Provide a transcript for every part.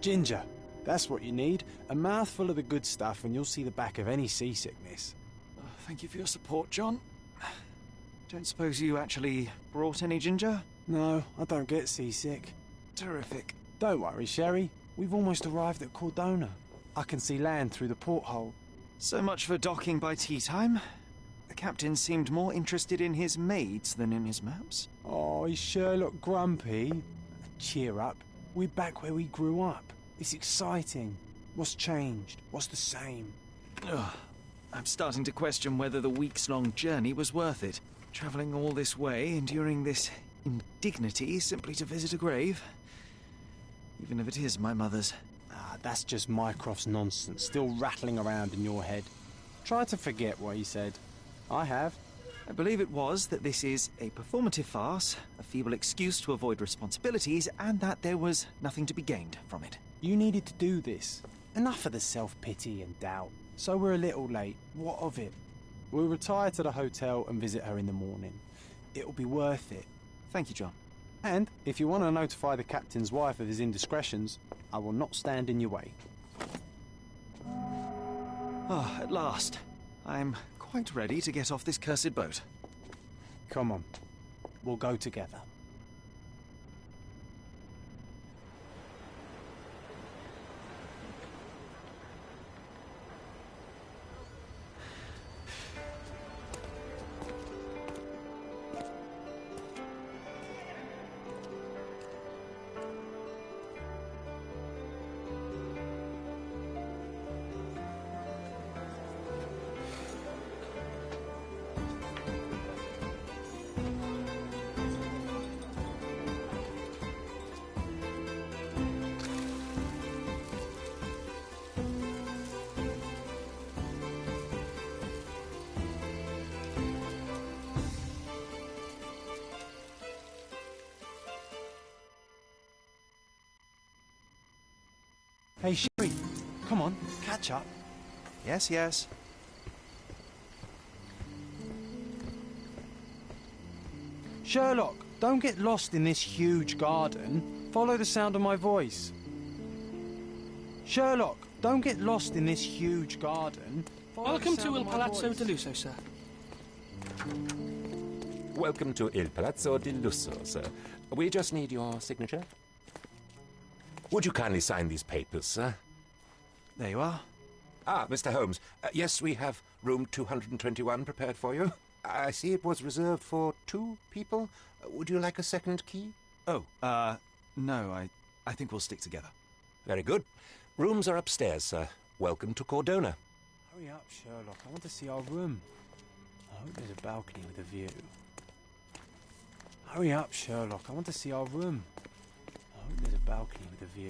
Ginger, that's what you need. A mouthful of the good stuff and you'll see the back of any seasickness. Thank you for your support, John. Don't suppose you actually brought any ginger? No, I don't get seasick. Terrific. Don't worry, Sherry. We've almost arrived at Cordona. I can see land through the porthole. So much for docking by tea time. The captain seemed more interested in his maids than in his maps. Oh, is Sherlock grumpy? Cheer up. We're back where we grew up. It's exciting. What's changed? What's the same? Ugh. I'm starting to question whether the weeks-long journey was worth it. Travelling all this way, enduring this indignity simply to visit a grave. Even if it is my mother's. Ah, that's just Mycroft's nonsense, still rattling around in your head. Try to forget what he said. I have. I believe it was that this is a performative farce, a feeble excuse to avoid responsibilities, and that there was nothing to be gained from it. You needed to do this. Enough of the self-pity and doubt. So we're a little late. What of it? We'll retire to the hotel and visit her in the morning. It'll be worth it. Thank you, John. And if you want to notify the captain's wife of his indiscretions, I will not stand in your way. Ah, at last. I'm quite ready to get off this cursed boat. Come on. We'll go together. Hey, Sherry, come on, catch up. Yes, yes. Sherlock, don't get lost in this huge garden. Follow the sound of my voice. Sherlock, don't get lost in this huge garden. Welcome to Il Palazzo di Lusso, sir. Welcome to Il Palazzo di Lusso, sir. We just need your signature. Would you kindly sign these papers, sir? There you are. Ah, Mr. Holmes. Yes, we have room 221 prepared for you. I see it was reserved for 2 people. Would you like a second key? Oh, no, I think we'll stick together. Very good. Rooms are upstairs, sir. Welcome to Cordona. Hurry up, Sherlock. I want to see our room. I hope there's a balcony with a view. Hurry up, Sherlock. I want to see our room. I hope there's a balcony with a view.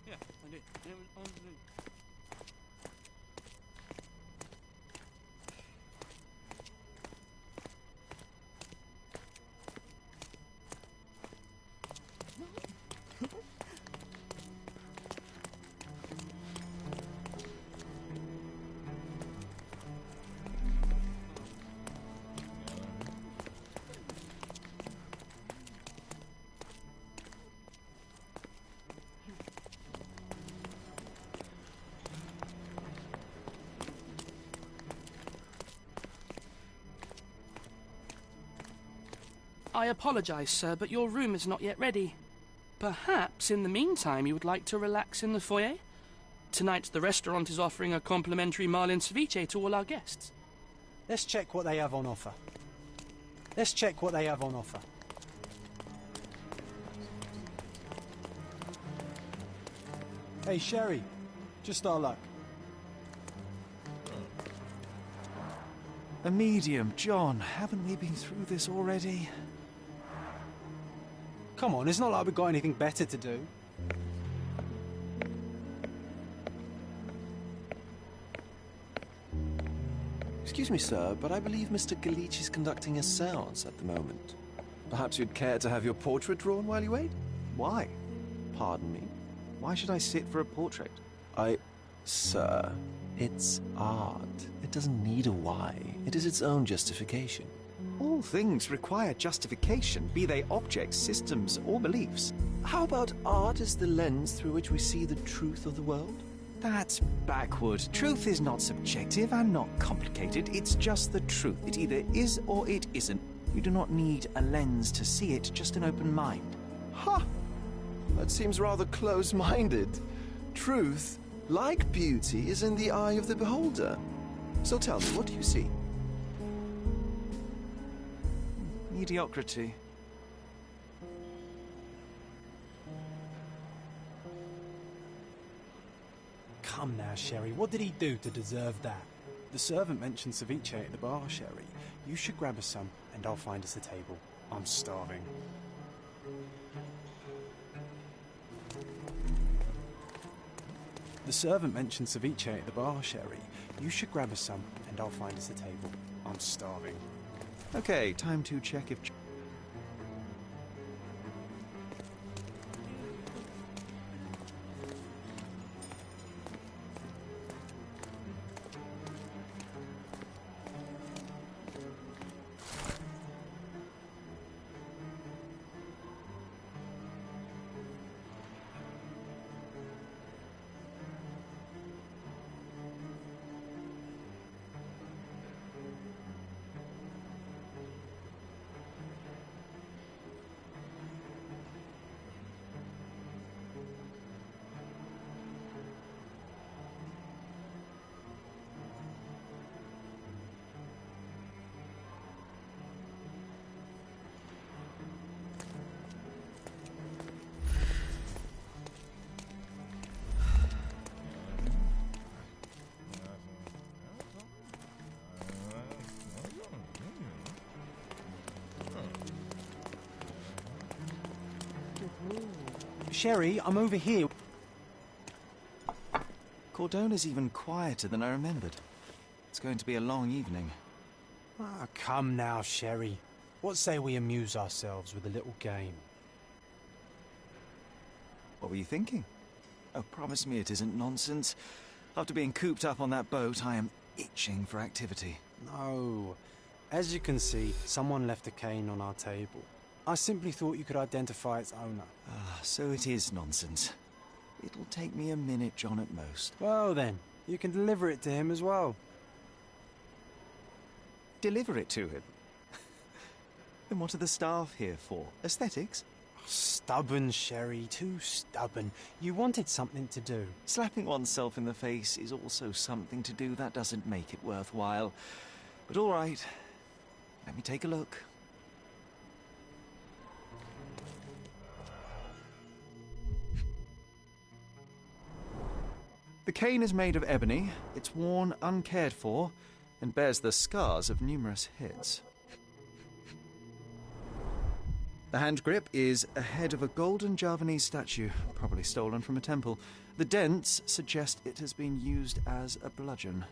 Yeah, I did. It was on the... I apologize, sir, but your room is not yet ready. Perhaps in the meantime you would like to relax in the foyer? Tonight the restaurant is offering a complimentary marlin ceviche to all our guests. Let's check what they have on offer. Hey, Sherry. Just our luck. A medium, John. Haven't we been through this already? Come on, it's not like we've got anything better to do. Excuse me, sir, but I believe Mr. Galich is conducting a séance at the moment. Perhaps you'd care to have your portrait drawn while you wait? Why? Pardon me? Why should I sit for a portrait? Sir, it's art. It doesn't need a why. It is its own justification. All things require justification, be they objects, systems, or beliefs. How about art as the lens through which we see the truth of the world? That's backward. Truth is not subjective and not complicated. It's just the truth. It either is or it isn't. You do not need a lens to see it, just an open mind. Ha! That seems rather close-minded. Truth, like beauty, is in the eye of the beholder. So tell me, what do you see? Mediocrity. Come now, Sherry. What did he do to deserve that? The servant mentioned ceviche at the bar, Sherry. You should grab us some, and I'll find us a table. I'm starving. The servant mentioned ceviche at the bar, Sherry. You should grab us some, and I'll find us a table. I'm starving. Okay, time to check if... Sherry, I'm over here. Cordona's even quieter than I remembered. It's going to be a long evening. Ah, come now, Sherry. What say we amuse ourselves with a little game? What were you thinking? Oh, promise me it isn't nonsense. After being cooped up on that boat, I am itching for activity. No. As you can see, someone left a cane on our table. I simply thought you could identify its owner. Ah, so it is nonsense. It'll take me a minute, John, at most. Well then, you can deliver it to him as well. Deliver it to him? Then what are the staff here for? Aesthetics? Stubborn, Sherry, too stubborn. You wanted something to do. Slapping oneself in the face is also something to do. That doesn't make it worthwhile. But all right, let me take a look. The cane is made of ebony, it's worn uncared for, and bears the scars of numerous hits. The hand grip is a head of a golden Javanese statue, probably stolen from a temple. The dents suggest it has been used as a bludgeon.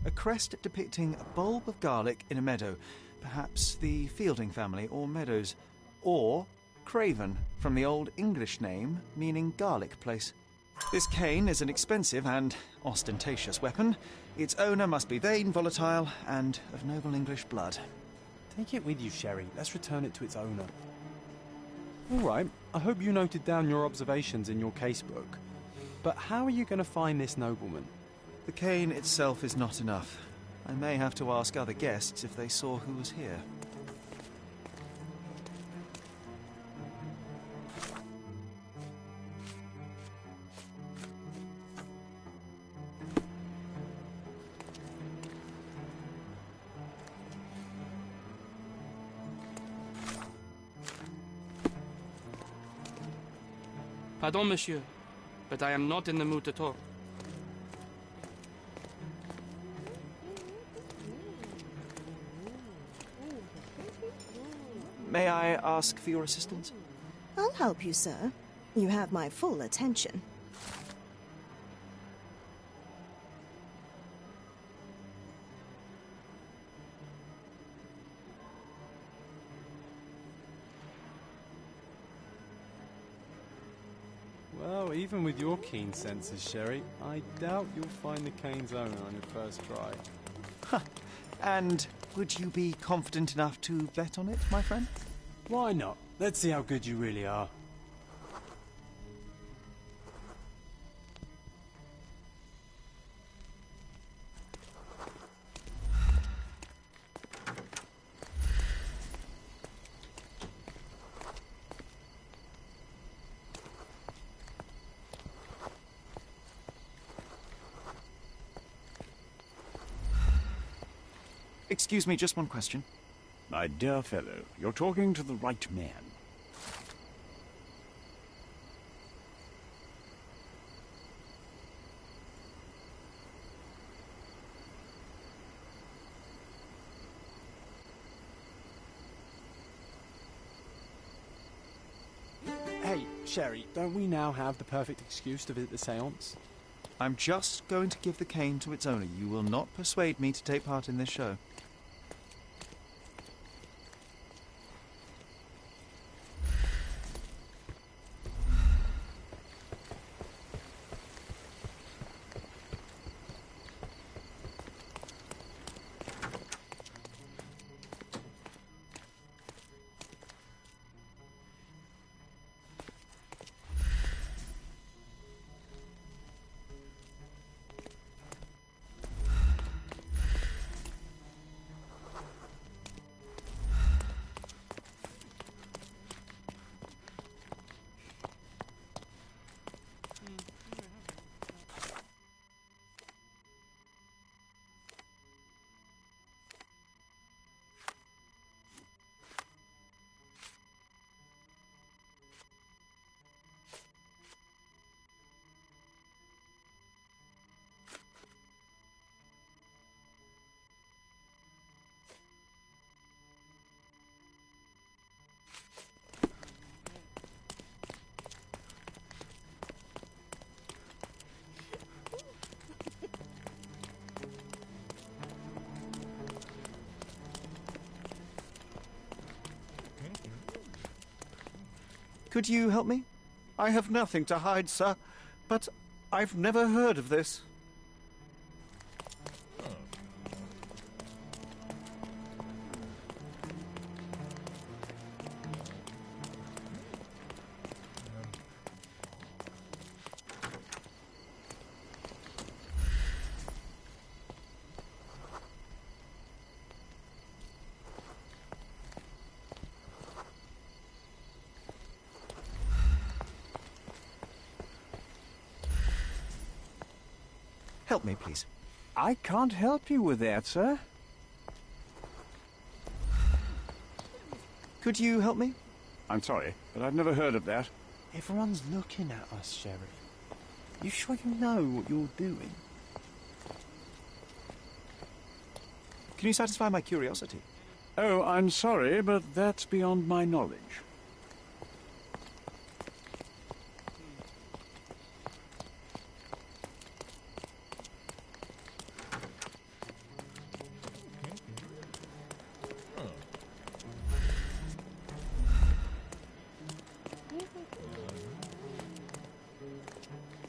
A crest depicting a bulb of garlic in a meadow, perhaps the Fielding family or Meadows, or Craven, from the Old English name meaning garlic place. This cane is an expensive and ostentatious weapon. Its owner must be vain, volatile, and of noble English blood. Take it with you, Sherry. Let's return it to its owner. All right, I hope you noted down your observations in your casebook. But how are you going to find this nobleman? The cane itself is not enough. I may have to ask other guests if they saw who was here. Pardon, monsieur, but I am not in the mood to talk. May I ask for your assistance? I'll help you, sir. You have my full attention. Well, even with your keen senses, Sherry, I doubt you'll find the cane's owner on your first try. And would you be confident enough to bet on it, my friend? Why not? Let's see how good you really are. Excuse me, just one question. My dear fellow, you're talking to the right man. Hey, Sherry, don't we now have the perfect excuse to visit the séance? I'm just going to give the cane to its owner. You will not persuade me to take part in this show. Could you help me? I have nothing to hide, sir, but I've never heard of this. Help me, please. I can't help you with that, sir. Could you help me? I'm sorry, but I've never heard of that. Everyone's looking at us, Sherry. You sure you know what you're doing? Can you satisfy my curiosity? Oh, I'm sorry, but that's beyond my knowledge.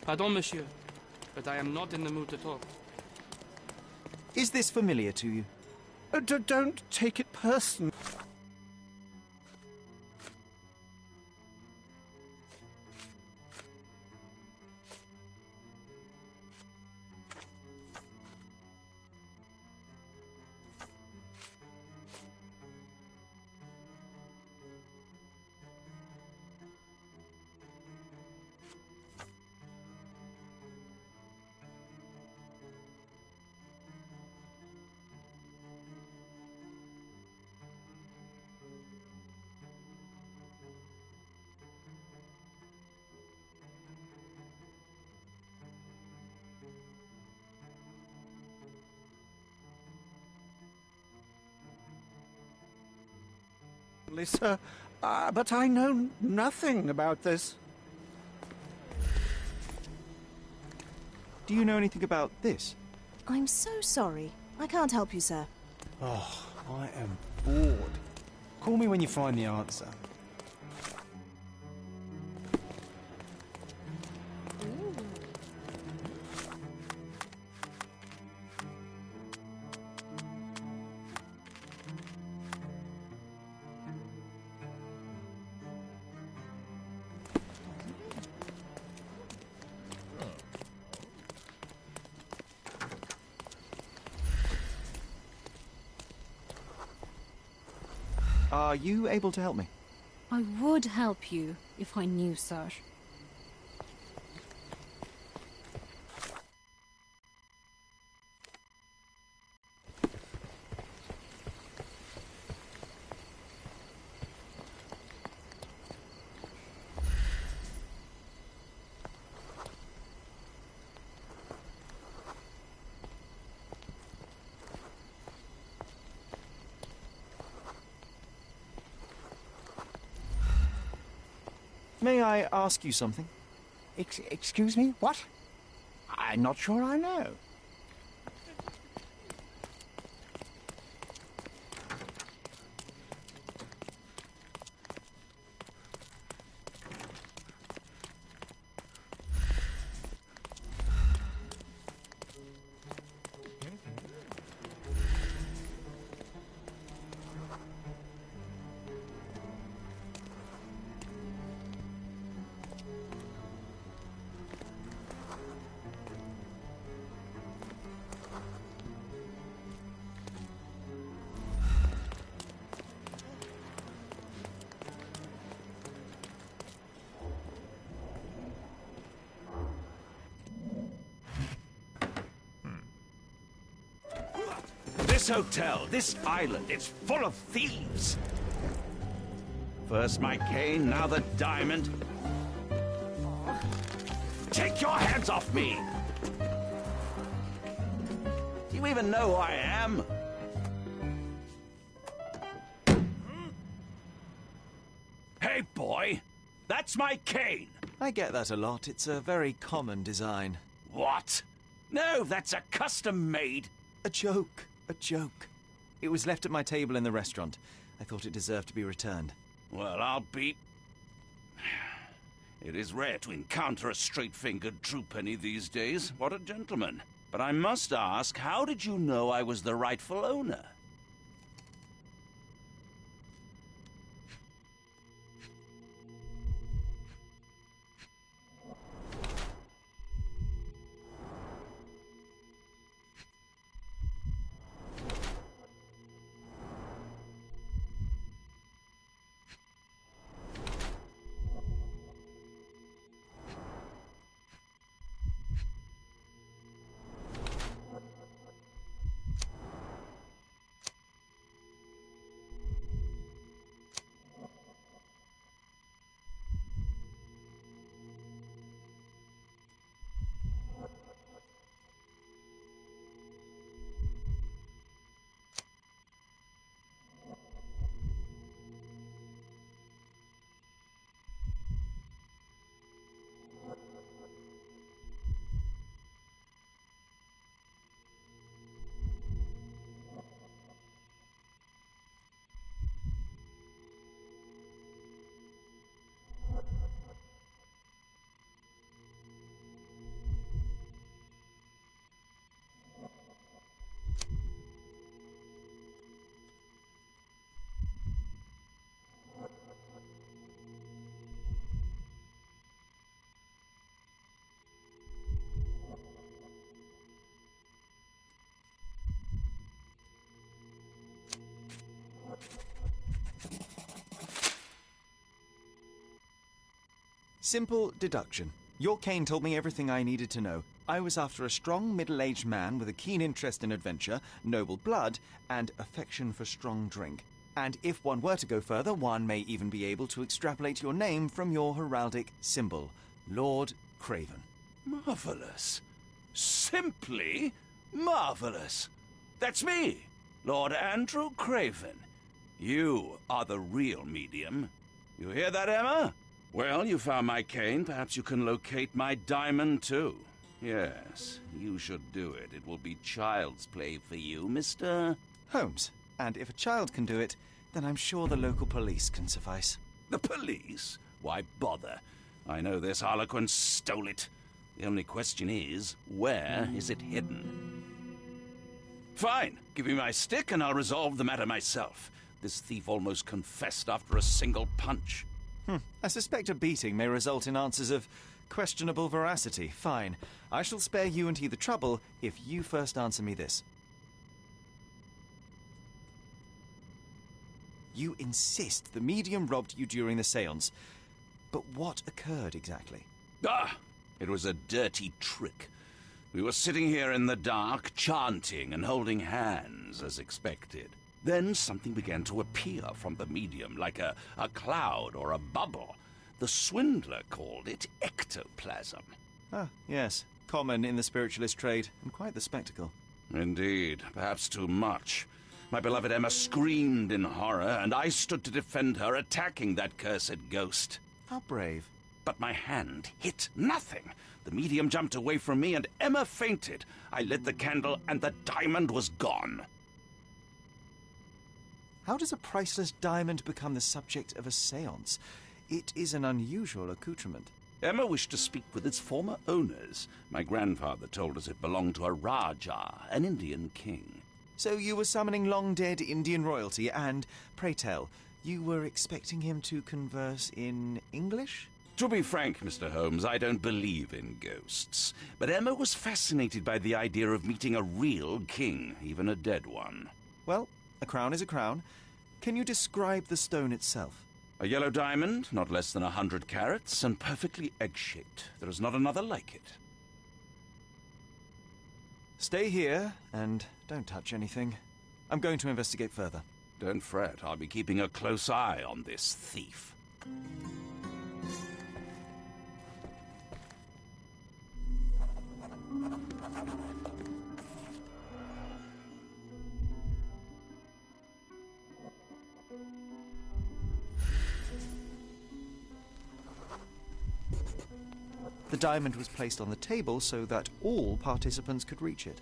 Pardon, monsieur, but I am not in the mood to talk. Is this familiar to you? Don't take it personally. awfully, sir, but I know nothing about this. Do you know anything about this? I'm so sorry. I can't help you, sir. Oh, I am bored. Call me when you find the answer. Are you able to help me? I would help you if I knew, sir. May I ask you something? Excuse me? What? I'm not sure I know. This hotel, this island, it's full of thieves. First my cane, now the diamond. Take your hands off me! Do you even know who I am? Hey, boy! That's my cane! I get that a lot. It's a very common design. What? No, that's a custom-made. A joke. A joke. It was left at my table in the restaurant. I thought it deserved to be returned. Well, I'll be... It is rare to encounter a straight-fingered true penny these days. What a gentleman. But I must ask, how did you know I was the rightful owner? Simple deduction. Your cane told me everything I needed to know. I was after a strong, middle-aged man with a keen interest in adventure, noble blood, and affection for strong drink. And if one were to go further, one may even be able to extrapolate your name from your heraldic symbol, Lord Craven. Marvelous. Simply marvelous. That's me, Lord Andrew Craven. You are the real medium. You hear that, Emma? Well, you found my cane. Perhaps you can locate my diamond, too. Yes, you should do it. It will be child's play for you, Mr. Holmes. And if a child can do it, then I'm sure the local police can suffice. The police? Why bother? I know this harlequin stole it. The only question is, where is it hidden? Fine. Give me my stick and I'll resolve the matter myself. This thief almost confessed after a single punch. I suspect a beating may result in answers of questionable veracity. Fine. I shall spare you and he the trouble if you first answer me this. You insist the medium robbed you during the séance. But what occurred exactly? It was a dirty trick. We were sitting here in the dark, chanting and holding hands, as expected. Then something began to appear from the medium, like a cloud or a bubble. The swindler called it ectoplasm. Ah, yes. Common in the spiritualist trade, and quite the spectacle. Indeed, perhaps too much. My beloved Emma screamed in horror, and I stood to defend her, attacking that cursed ghost. How brave. But my hand hit nothing. The medium jumped away from me, and Emma fainted. I lit the candle, and the diamond was gone. How does a priceless diamond become the subject of a séance? It is an unusual accoutrement. Emma wished to speak with its former owners. My grandfather told us it belonged to a Rajah, an Indian king. So you were summoning long-dead Indian royalty, and, pray tell, you were expecting him to converse in English? To be frank, Mr. Holmes, I don't believe in ghosts. But Emma was fascinated by the idea of meeting a real king, even a dead one. Well, a crown is a crown. Can you describe the stone itself? A yellow diamond, not less than 100 carats, and perfectly egg-shaped. There is not another like it. Stay here, and don't touch anything. I'm going to investigate further. Don't fret. I'll be keeping a close eye on this thief. The diamond was placed on the table so that all participants could reach it.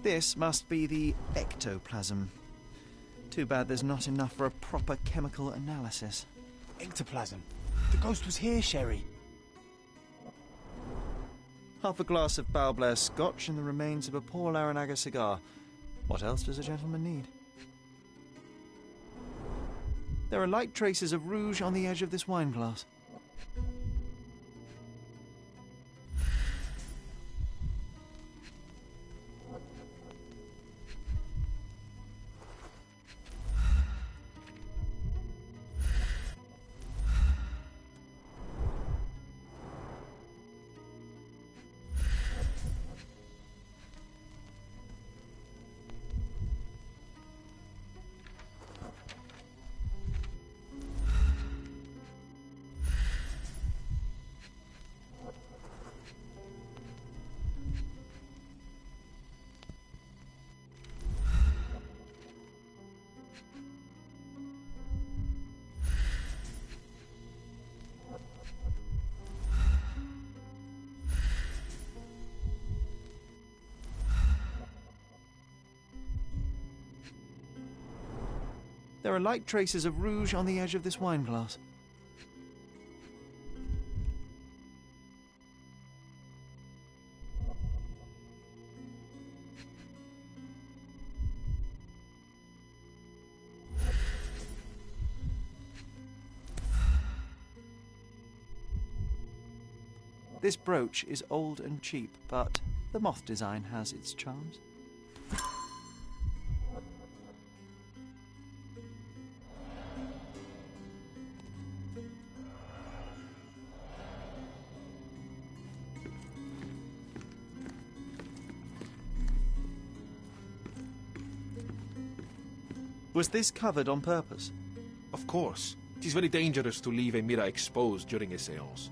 This must be the ectoplasm. Too bad there's not enough for a proper chemical analysis. Ectoplasm. The ghost was here, Sherry. Half a glass of Balblair scotch and the remains of a Paul Aranaga cigar. What else does a gentleman need? There are light traces of rouge on the edge of this wine glass. There are light traces of rouge on the edge of this wine glass. This brooch is old and cheap, but the moth design has its charms. Was this covered on purpose? Of course. It is very dangerous to leave a mirror exposed during a séance.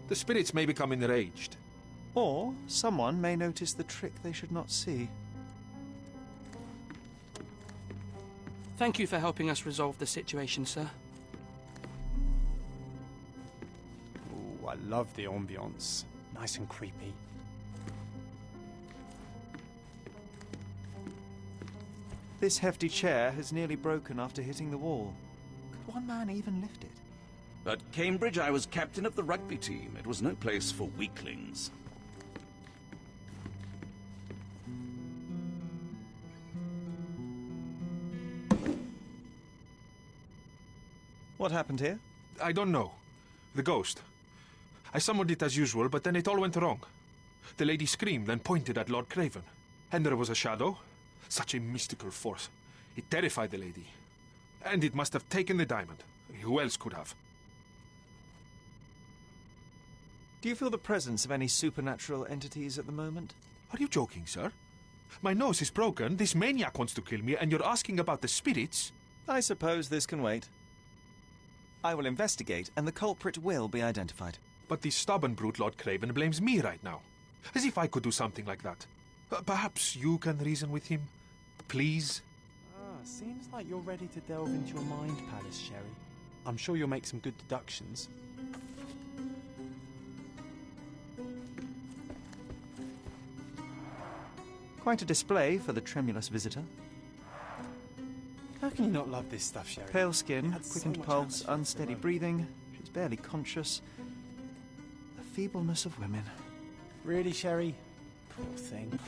The spirits may become enraged. Or someone may notice the trick they should not see. Thank you for helping us resolve the situation, sir. Ooh, I love the ambience. Nice and creepy. This hefty chair has nearly broken after hitting the wall. Could one man even lift it? At Cambridge, I was captain of the rugby team. It was no place for weaklings. What happened here? I don't know. The ghost. I summoned it as usual, but then it all went wrong. The lady screamed and pointed at Lord Craven. And there was a shadow. Such a mystical force. It terrified the lady. And it must have taken the diamond. Who else could have? Do you feel the presence of any supernatural entities at the moment? Are you joking, sir? My nose is broken, this maniac wants to kill me, and you're asking about the spirits? I suppose this can wait. I will investigate, and the culprit will be identified. But the stubborn brute Lord Craven blames me right now. As if I could do something like that. Perhaps you can reason with him? Please? Seems like you're ready to delve into your mind palace, Sherry. I'm sure you'll make some good deductions. Quite a display for the tremulous visitor. How can you not love this stuff, Sherry? Pale skin, It quickened adds so much pulse, atmosphere unsteady alone. breathing. She's barely conscious. The feebleness of women. Really, Sherry? Poor thing.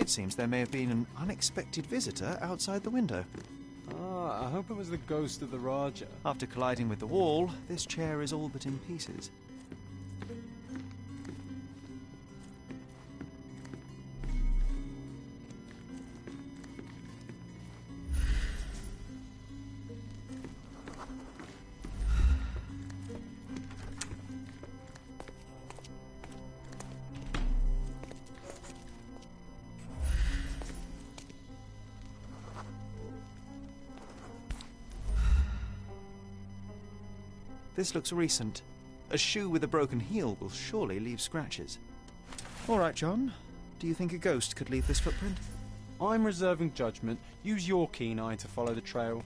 It seems there may have been an unexpected visitor outside the window. Ah, I hope it was the ghost of the Raja. After colliding with the wall, this chair is all but in pieces. This looks recent. A shoe with a broken heel will surely leave scratches. All right, John. Do you think a ghost could leave this footprint? I'm reserving judgment. Use your keen eye to follow the trail.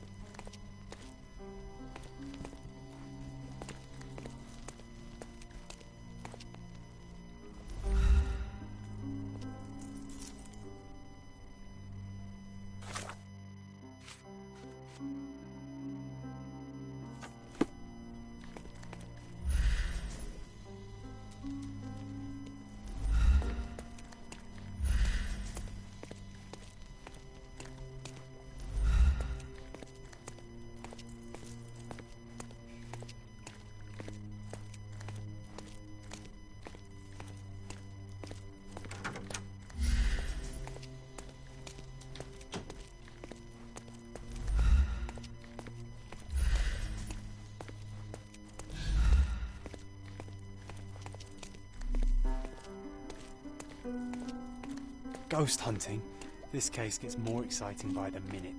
Ghost hunting. This case gets more exciting by the minute.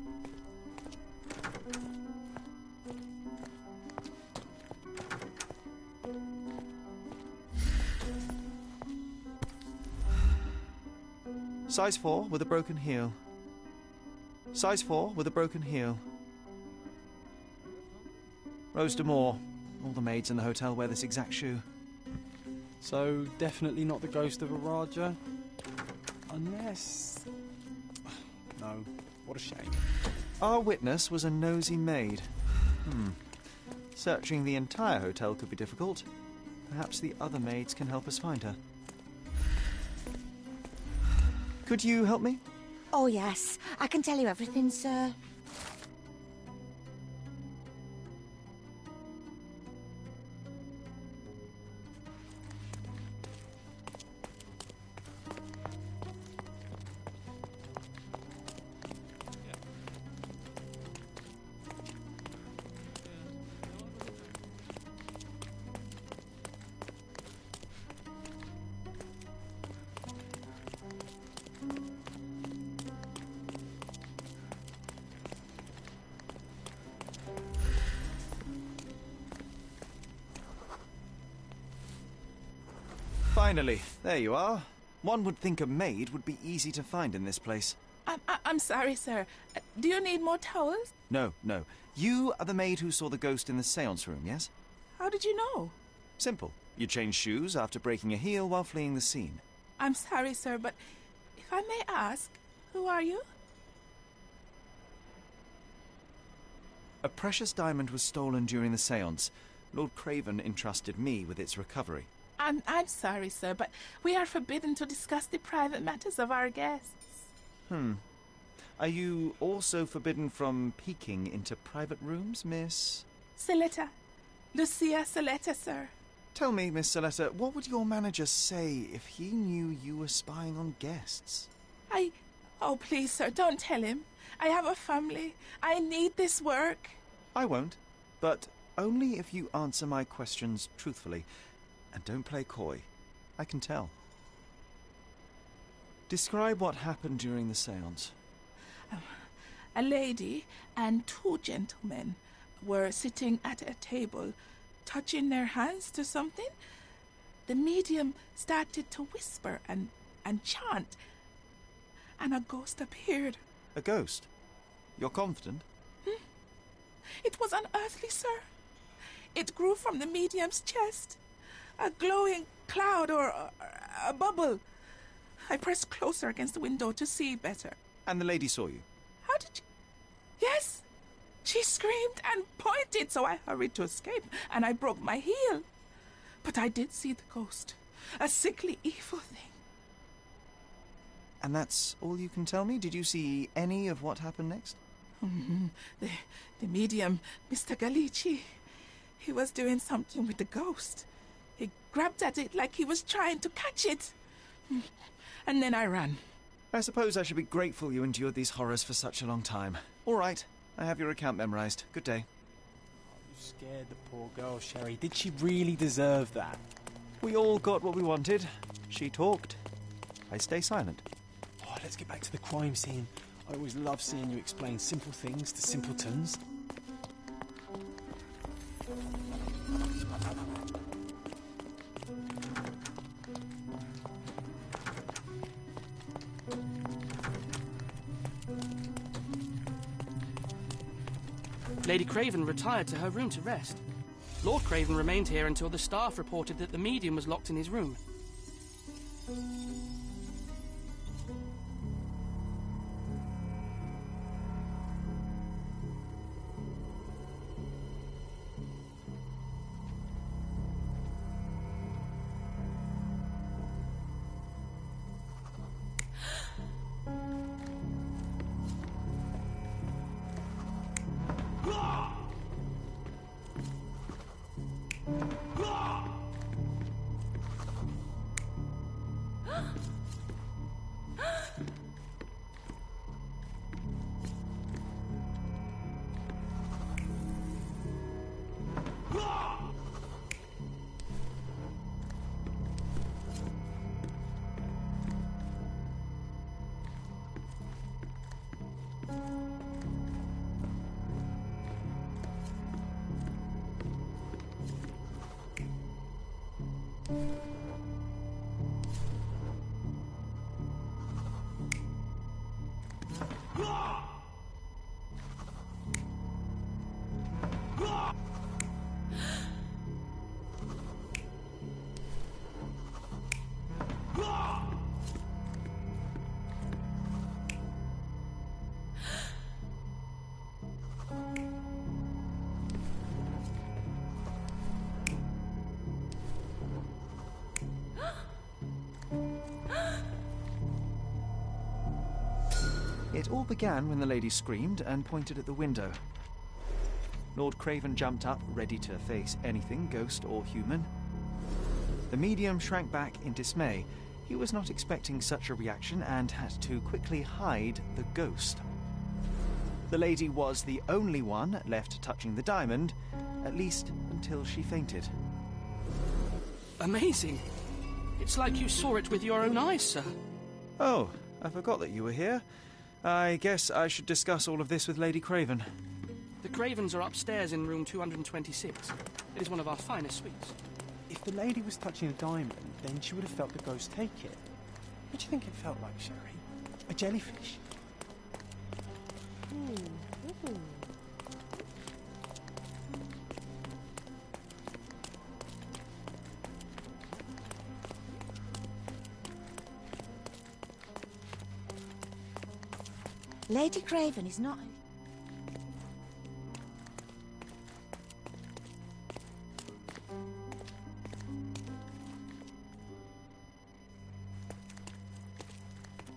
Size 4 with a broken heel. Size 4 with a broken heel. Rose D'Amour. All the maids in the hotel wear this exact shoe. So, definitely not the ghost of a Raja? Unless... No, what a shame. Our witness was a nosy maid. Searching the entire hotel could be difficult. Perhaps the other maids can help us find her. Could you help me? Oh, yes. I can tell you everything, sir. Finally, there you are. One would think a maid would be easy to find in this place. I'm sorry, sir. Do you need more towels? No. You are the maid who saw the ghost in the seance room, yes? How did you know? Simple. You changed shoes after breaking a heel while fleeing the scene. I'm sorry, sir, but if I may ask, who are you? A precious diamond was stolen during the seance. Lord Craven entrusted me with its recovery. I'm sorry, sir, but we are forbidden to discuss the private matters of our guests. Are you also forbidden from peeking into private rooms, Miss... Saletta. Lucia Saletta, sir. Tell me, Miss Saletta, what would your manager say if he knew you were spying on guests? Oh, please, sir, don't tell him. I have a family. I need this work. I won't, but only if you answer my questions truthfully. And don't play coy. I can tell. Describe what happened during the seance. A lady and two gentlemen were sitting at a table, touching their hands to something. The medium started to whisper and chant, and a ghost appeared. A ghost? You're confident? It was unearthly, sir. It grew from the medium's chest. A glowing cloud or a bubble. I pressed closer against the window to see better. And the lady saw you? How did you... Yes! She screamed and pointed, so I hurried to escape, and I broke my heel. But I did see the ghost. A sickly, evil thing. And that's all you can tell me? Did you see any of what happened next? The medium, Mr. Galici, he was doing something with the ghost. He grabbed at it like he was trying to catch it. And then I ran. I suppose I should be grateful you endured these horrors for such a long time. All right, I have your account memorized. Good day. You scared the poor girl, Sherry. Did she really deserve that? We all got what we wanted. She talked. I stay silent. Oh, let's get back to the crime scene. I always love seeing you explain simple things to simpletons. Lady Craven retired to her room to rest. Lord Craven remained here until the staff reported that the medium was locked in his room. It all began when the lady screamed and pointed at the window. Lord Craven jumped up, ready to face anything, ghost or human. The medium shrank back in dismay. He was not expecting such a reaction and had to quickly hide the ghost. The lady was the only one left touching the diamond, at least until she fainted. Amazing. It's like you saw it with your own eyes, sir. Oh, I forgot that you were here. I guess I should discuss all of this with Lady Craven. The Cravens are upstairs in room 226. It is one of our finest suites. If the lady was touching a diamond, then she would have felt the ghost take it. What do you think it felt like, Sherry? A jellyfish? Lady Craven is not...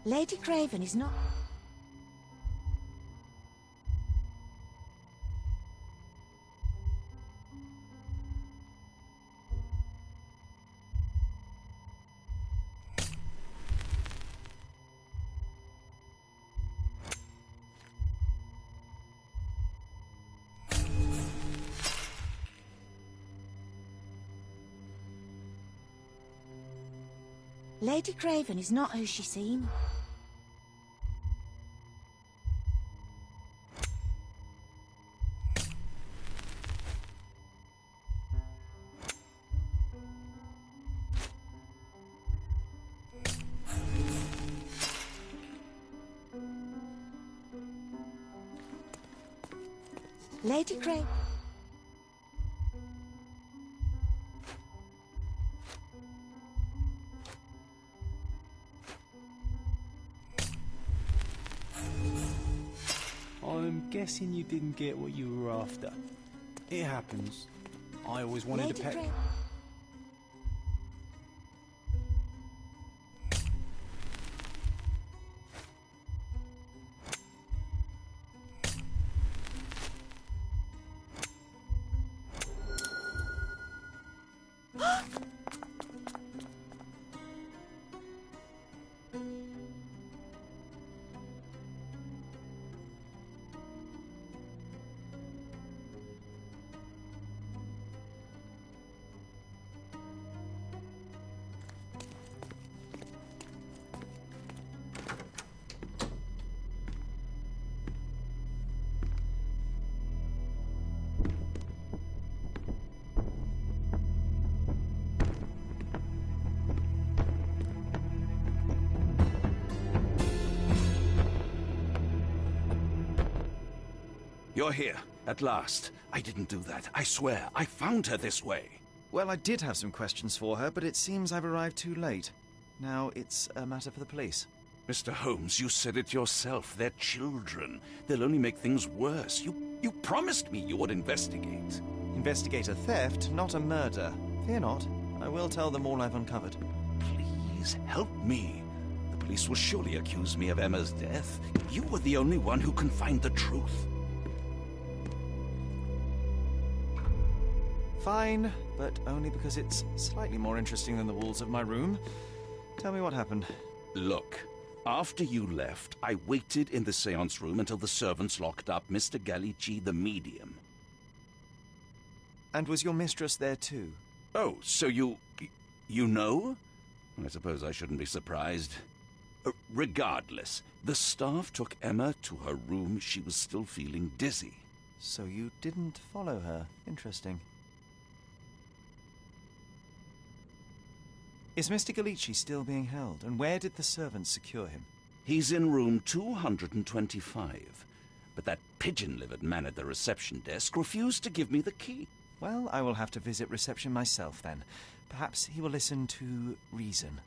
Lady Craven is not... Lady Craven is not who she seemed. Lady Craven... I'm guessing you didn't get what you were after. It happens. I always wanted Lady a pet. Craven... You're here, at last. I didn't do that. I swear, I found her this way. Well, I did have some questions for her, but it seems I've arrived too late. Now it's a matter for the police. Mr. Holmes, you said it yourself. They're children. They'll only make things worse. You promised me you would investigate. Investigate a theft, not a murder. Fear not. I will tell them all I've uncovered. Please, help me. The police will surely accuse me of Emma's death. You were the only one who can find the truth. Fine, but only because it's slightly more interesting than the walls of my room. Tell me what happened. Look, after you left, I waited in the seance room until the servants locked up Mr. Gallici, the medium. And was your mistress there too? Oh, so you know? I suppose I shouldn't be surprised. Regardless, the staff took Emma to her room. She was still feeling dizzy. So you didn't follow her. Interesting. Is Mr. Gallici still being held? And where did the servants secure him? He's in room 225. But that pigeon-livered man at the reception desk refused to give me the key. Well, I will have to visit reception myself then. Perhaps he will listen to reason.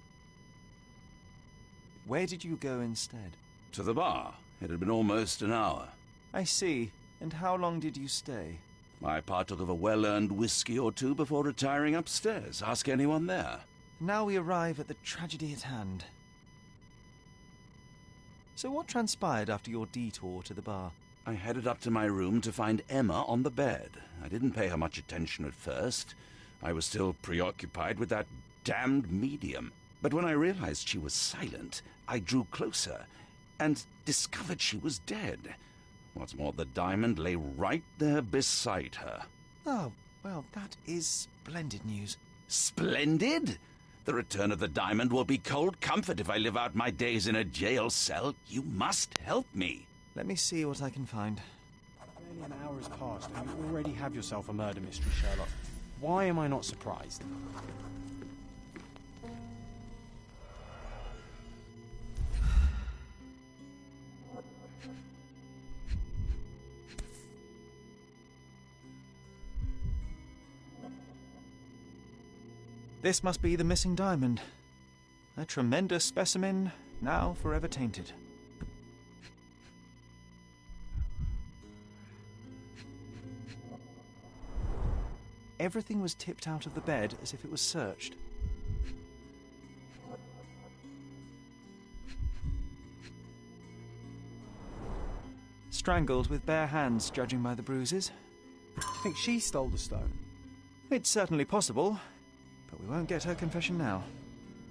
Where did you go instead? To the bar. It had been almost an hour. I see. And how long did you stay? I partook of a well-earned whiskey or two before retiring upstairs. Ask anyone there. Now we arrive at the tragedy at hand. So what transpired after your detour to the bar? I headed up to my room to find Emma on the bed. I didn't pay her much attention at first. I was still preoccupied with that damned medium. But when I realized she was silent, I drew closer and discovered she was dead. What's more, the diamond lay right there beside her. Oh, well, that is splendid news. Splendid? The return of the diamond will be cold comfort if I live out my days in a jail cell. You must help me. Let me see what I can find. Nearly an hour has passed and you already have yourself a murder mystery, Sherlock. Why am I not surprised? This must be the missing diamond. A tremendous specimen, now forever tainted. Everything was tipped out of the bed as if it was searched. Strangled with bare hands, judging by the bruises. Do you think she stole the stone? It's certainly possible, but we won't get her confession now.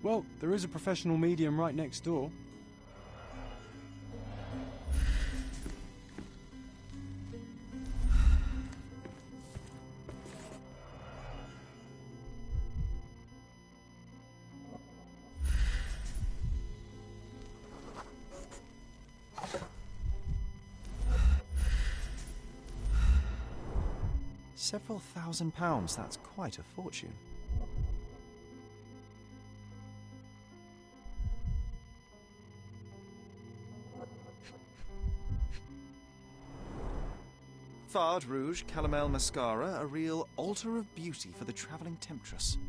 Well, there is a professional medium right next door. Several £1,000s, that's quite a fortune. Fard Rouge Calomel Mascara, a real altar of beauty for the travelling temptress.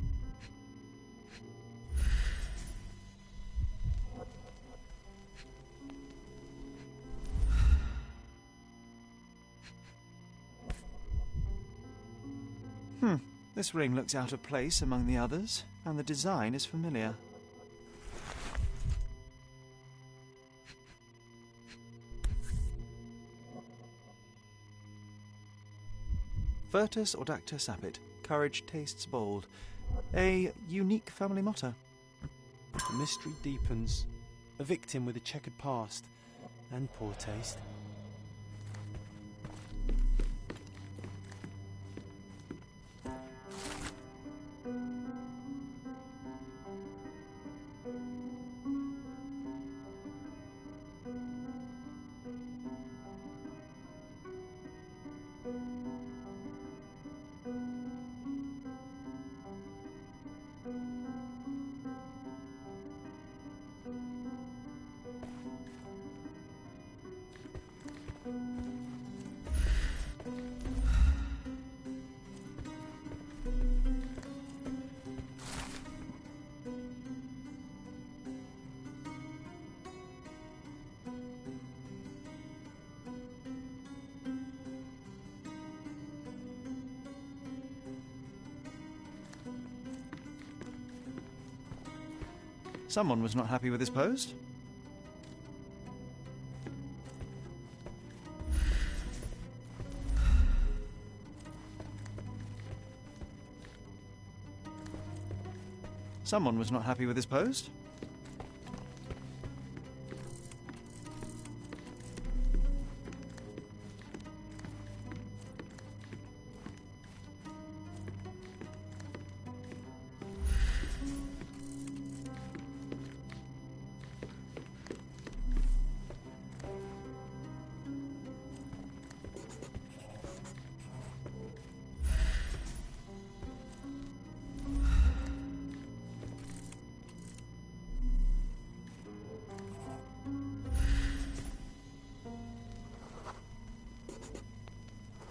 This ring looks out of place among the others, and the design is familiar. Virtus Audacta Sapit, courage tastes bold. A unique family motto. The mystery deepens. A victim with a checkered past and poor taste. Someone was not happy with his post. Someone was not happy with his post.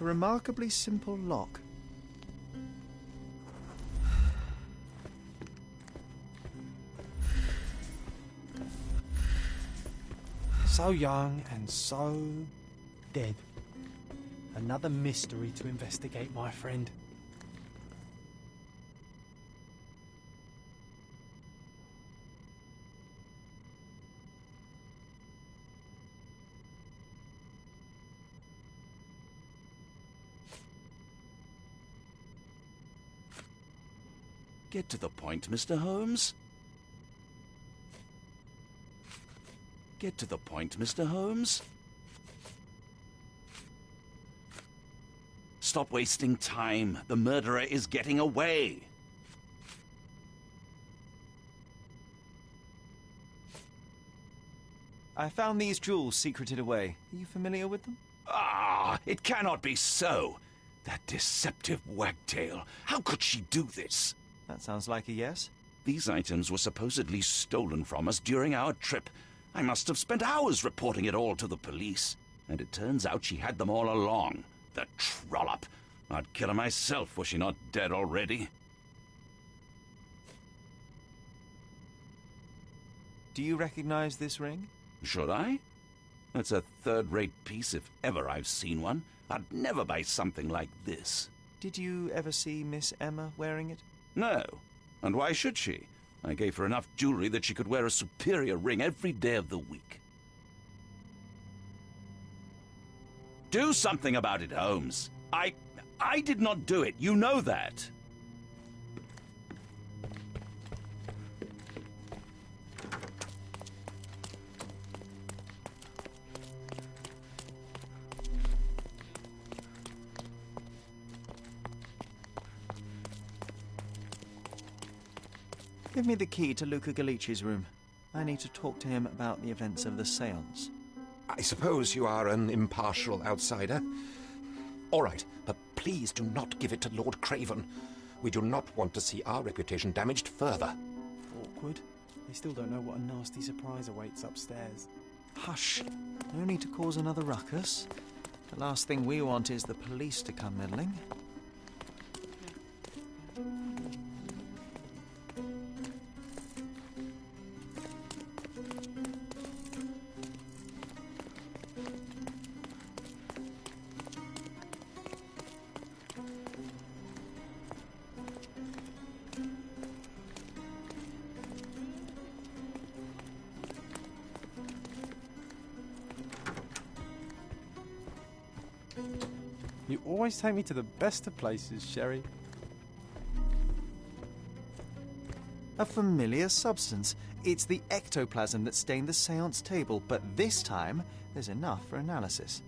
A remarkably simple lock. So young and so dead. Another mystery to investigate, my friend. Get to the point, Mr. Holmes. Get to the point, Mr. Holmes. Stop wasting time. The murderer is getting away. I found these jewels secreted away. Are you familiar with them? Ah, it cannot be so. That deceptive wagtail. How could she do this? That sounds like a yes. These items were supposedly stolen from us during our trip. I must have spent hours reporting it all to the police. And it turns out she had them all along. The trollop. I'd kill her myself were she not dead already. Do you recognize this ring? Should I? That's a third-rate piece if ever I've seen one. I'd never buy something like this. Did you ever see Miss Emma wearing it? No. And why should she? I gave her enough jewelry that she could wear a superior ring every day of the week. Do something about it, Holmes. I did not do it. You know that. Give me the key to Luca Galici's room. I need to talk to him about the events of the séance. I suppose you are an impartial outsider. All right, but please do not give it to Lord Craven. We do not want to see our reputation damaged further. Awkward. They still don't know what a nasty surprise awaits upstairs. Hush. No need to cause another ruckus. The last thing we want is the police to come meddling. You always take me to the best of places, Sherry. A familiar substance. It's the ectoplasm that stained the séance table, but this time there's enough for analysis.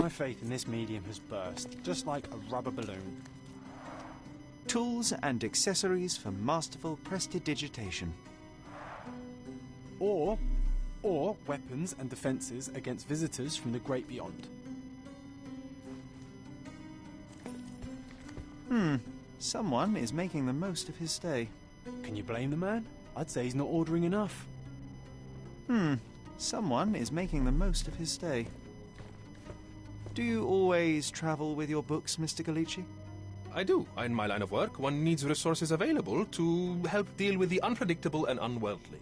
my faith in this medium has burst, just like a rubber balloon. Tools and accessories for masterful prestidigitation. Or weapons and defences against visitors from the great beyond. Someone is making the most of his stay. Can you blame the man? I'd say he's not ordering enough. Someone is making the most of his stay. Do you always travel with your books, Mr. Galici? I do. In my line of work, one needs resources available to help deal with the unpredictable and unworldly.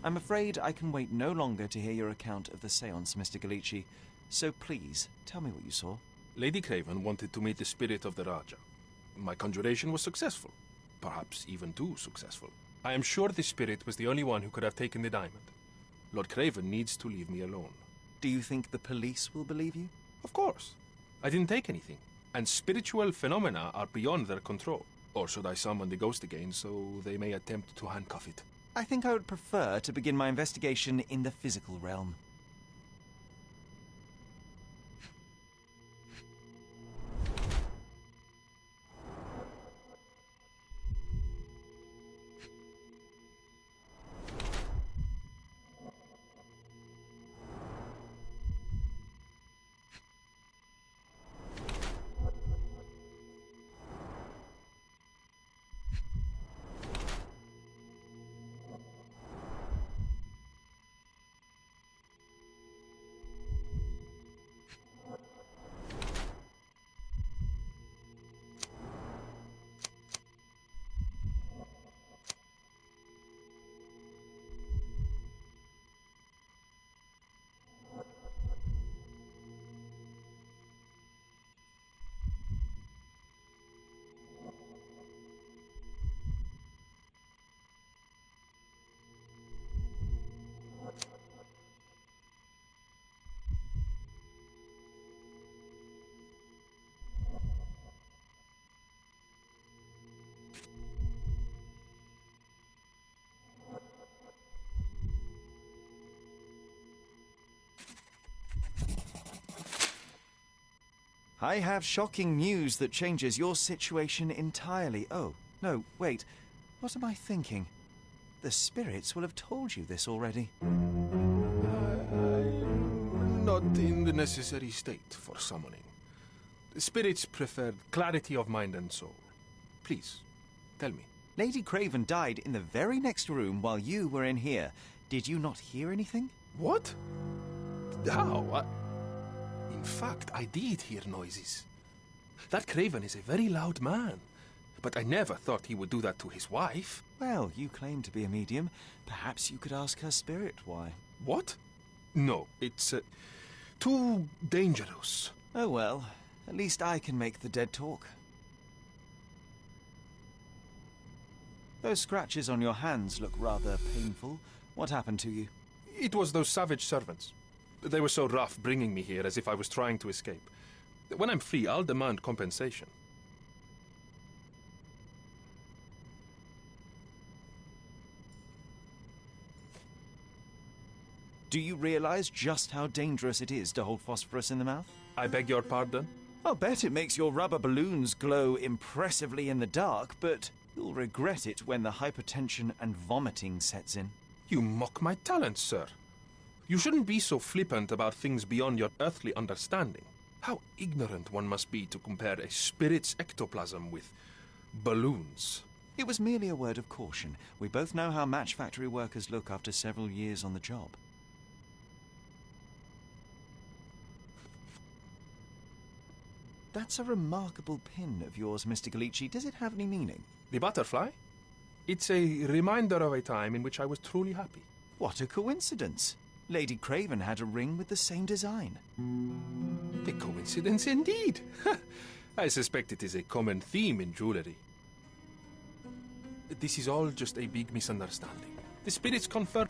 I'm afraid I can wait no longer to hear your account of the séance, Mr. Galici. So please, tell me what you saw. Lady Craven wanted to meet the spirit of the Raja. My conjuration was successful. Perhaps even too successful. I am sure the spirit was the only one who could have taken the diamond. Lord Craven needs to leave me alone. Do you think the police will believe you? Of course. I didn't take anything. And spiritual phenomena are beyond their control. Or should I summon the ghost again so they may attempt to handcuff it? I think I would prefer to begin my investigation in the physical realm. I have shocking news that changes your situation entirely. Oh, no, wait. What am I thinking? The spirits will have told you this already. I'm not in the necessary state for summoning. The spirits preferred clarity of mind and soul. Please, tell me. Lady Craven died in the very next room while you were in here. Did you not hear anything? What? How? In fact, I did hear noises. That Craven is a very loud man. But I never thought he would do that to his wife. Well, you claim to be a medium. Perhaps you could ask her spirit why. What? No, it's too dangerous. Oh well, at least I can make the dead talk. Those scratches on your hands look rather painful. What happened to you? It was those savage servants. They were so rough bringing me here as if I was trying to escape. When I'm free, I'll demand compensation. Do you realize just how dangerous it is to hold phosphorus in the mouth? I beg your pardon? I'll bet it makes your rubber balloons glow impressively in the dark, but you'll regret it when the hypertension and vomiting sets in. You mock my talents, sir. You shouldn't be so flippant about things beyond your earthly understanding. How ignorant one must be to compare a spirit's ectoplasm with balloons. It was merely a word of caution. We both know how match factory workers look after several years on the job. That's a remarkable pin of yours, Mr. Galici. Does it have any meaning? The butterfly? It's a reminder of a time in which I was truly happy. What a coincidence. Lady Craven had a ring with the same design. A coincidence indeed. I suspect it is a common theme in jewelry. This is all just a big misunderstanding. The spirits confer...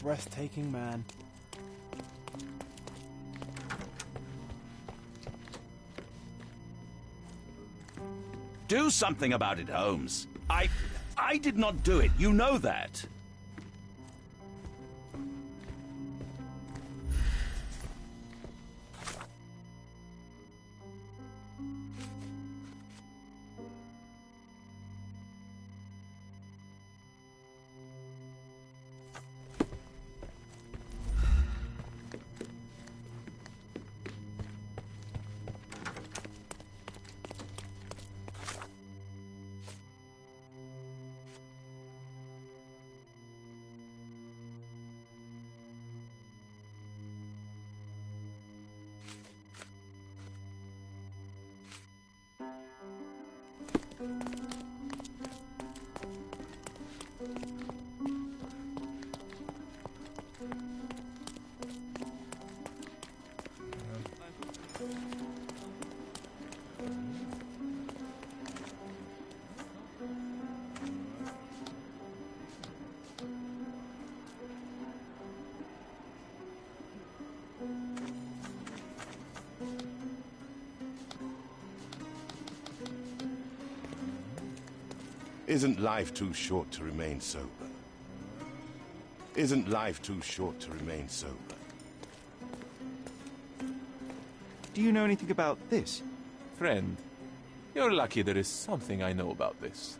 breathtaking man. Do something about it, Holmes. I did not do it. You know that. Isn't life too short to remain sober? Isn't life too short to remain sober? Do you know anything about this? Friend, you're lucky there is something I know about this.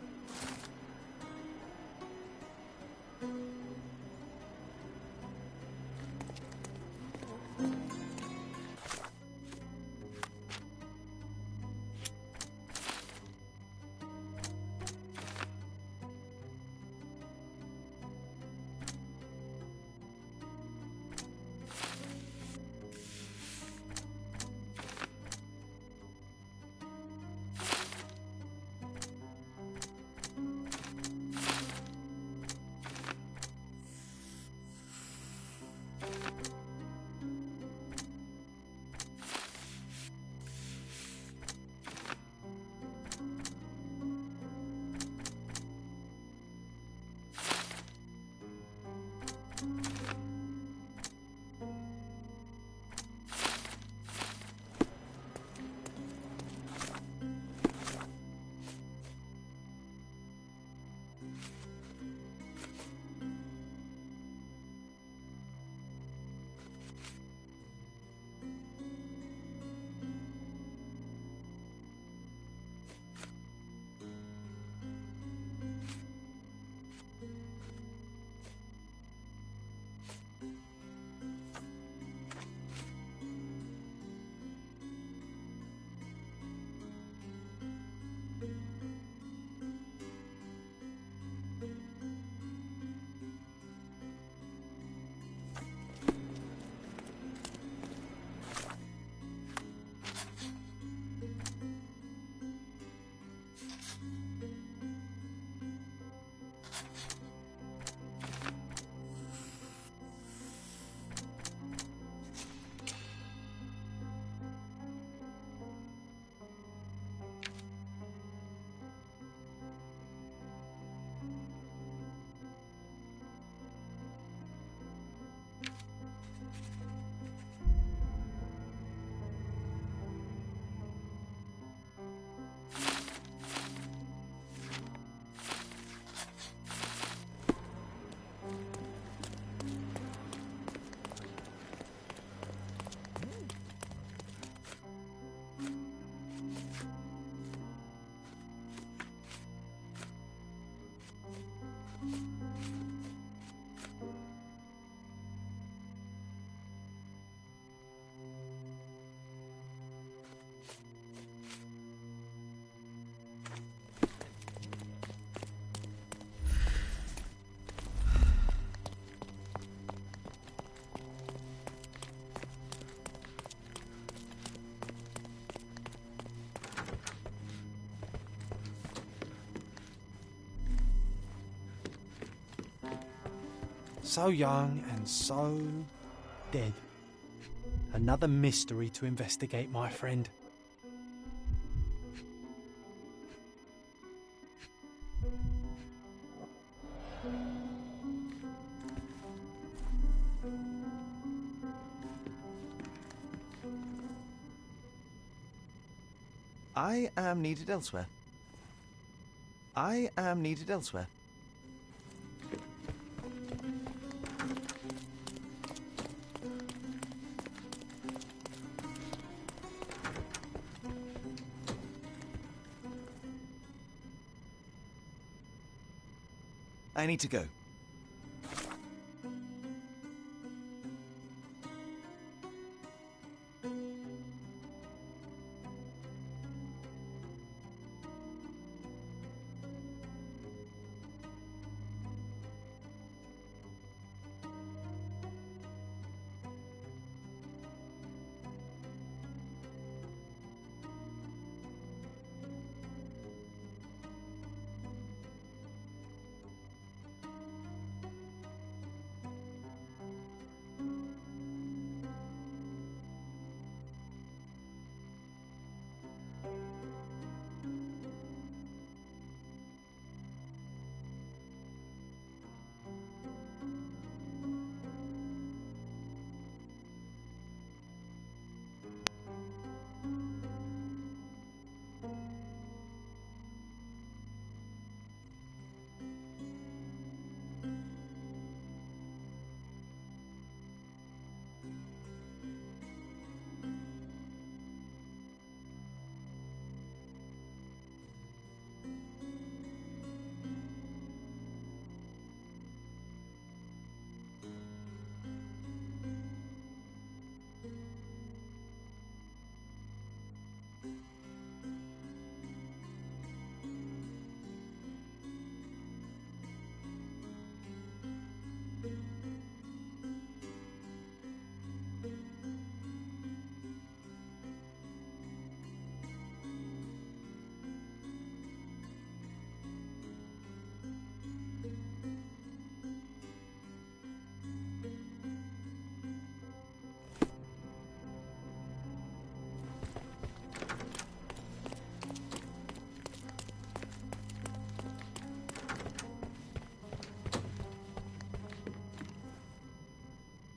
So young and so dead. Another mystery to investigate, my friend. I am needed elsewhere. I am needed elsewhere. I need to go.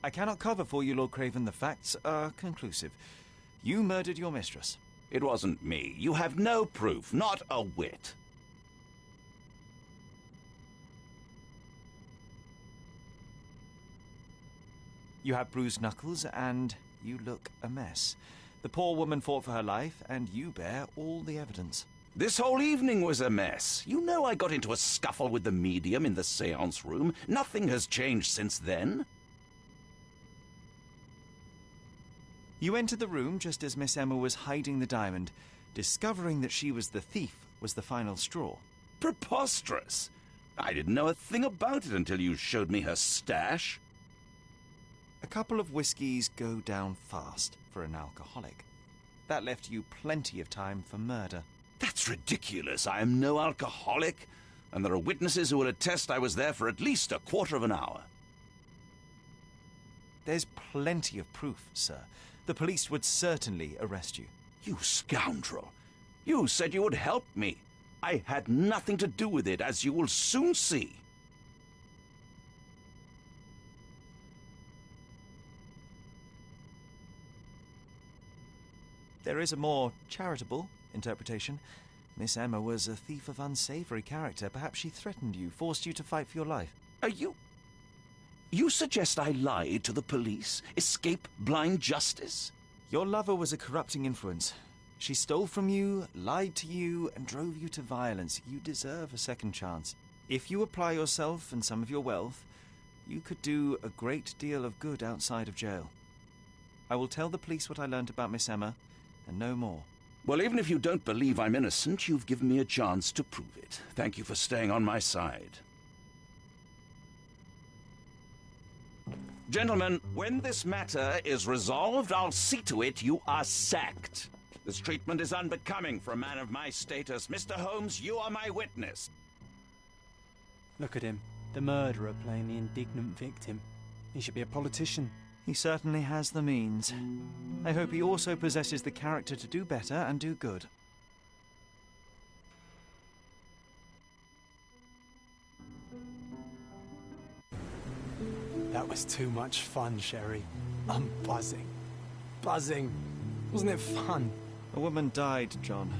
I cannot cover for you, Lord Craven. The facts are conclusive. You murdered your mistress. It wasn't me. You have no proof, not a whit. You have bruised knuckles, and you look a mess. The poor woman fought for her life, and you bear all the evidence. This whole evening was a mess. You know I got into a scuffle with the medium in the séance room. Nothing has changed since then. You entered the room just as Miss Emma was hiding the diamond. Discovering that she was the thief was the final straw. Preposterous! I didn't know a thing about it until you showed me her stash. A couple of whiskies go down fast for an alcoholic. That left you plenty of time for murder. That's ridiculous. I am no alcoholic, and there are witnesses who will attest I was there for at least a quarter of an hour. There's plenty of proof, sir. The police would certainly arrest you. You scoundrel! You said you would help me. I had nothing to do with it, as you will soon see. There is a more charitable interpretation. Miss Emma was a thief of unsavory character. Perhaps she threatened you, forced you to fight for your life. Are you... You suggest I lied to the police? Escape blind justice? Your lover was a corrupting influence. She stole from you, lied to you, and drove you to violence. You deserve a second chance. If you apply yourself and some of your wealth, you could do a great deal of good outside of jail. I will tell the police what I learned about Miss Emma, and no more. Well, even if you don't believe I'm innocent, you've given me a chance to prove it. Thank you for staying on my side. Gentlemen, when this matter is resolved, I'll see to it you are sacked. This treatment is unbecoming for a man of my status. Mr. Holmes, you are my witness. Look at him, the murderer playing the indignant victim. He should be a politician. He certainly has the means. I hope he also possesses the character to do better and do good. That was too much fun, Sherry. I'm buzzing. Buzzing. Wasn't it fun? A woman died, John.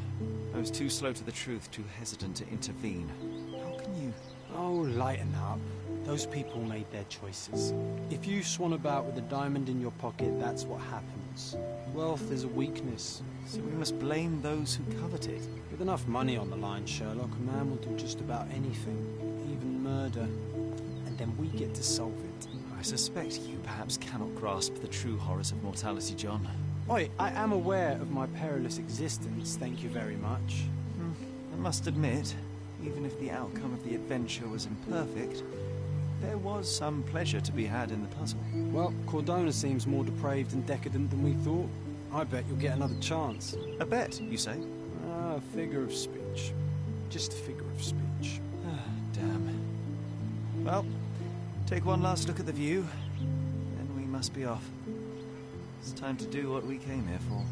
I was too slow to the truth, too hesitant to intervene. How can you... Oh, lighten up. Those people made their choices. If you swan about with a diamond in your pocket, that's what happens. Wealth is a weakness. So we must blame those who covet it. With enough money on the line, Sherlock, a man will do just about anything, even murder. And then we get to solve it. I suspect you perhaps cannot grasp the true horrors of mortality, John. Oi, I am aware of my perilous existence, thank you very much. I must admit, even if the outcome of the adventure was imperfect, there was some pleasure to be had in the puzzle. Well, Cordona seems more depraved and decadent than we thought. I bet you'll get another chance. A bet, you say? A figure of speech. Just a figure of speech. Damn. Well, take one last look at the view, then we must be off. It's time to do what we came here for.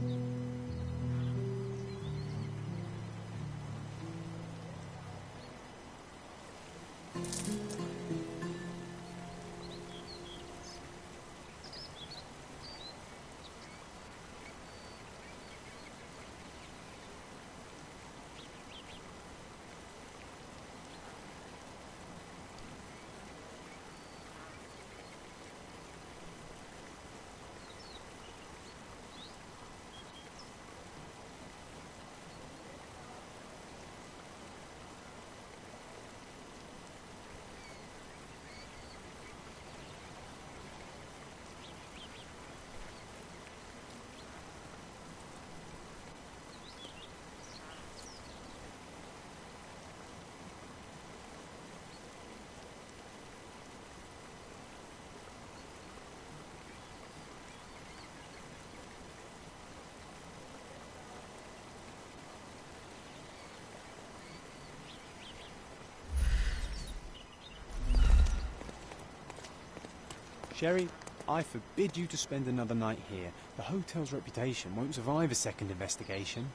Sherry, I forbid you to spend another night here. The hotel's reputation won't survive a second investigation.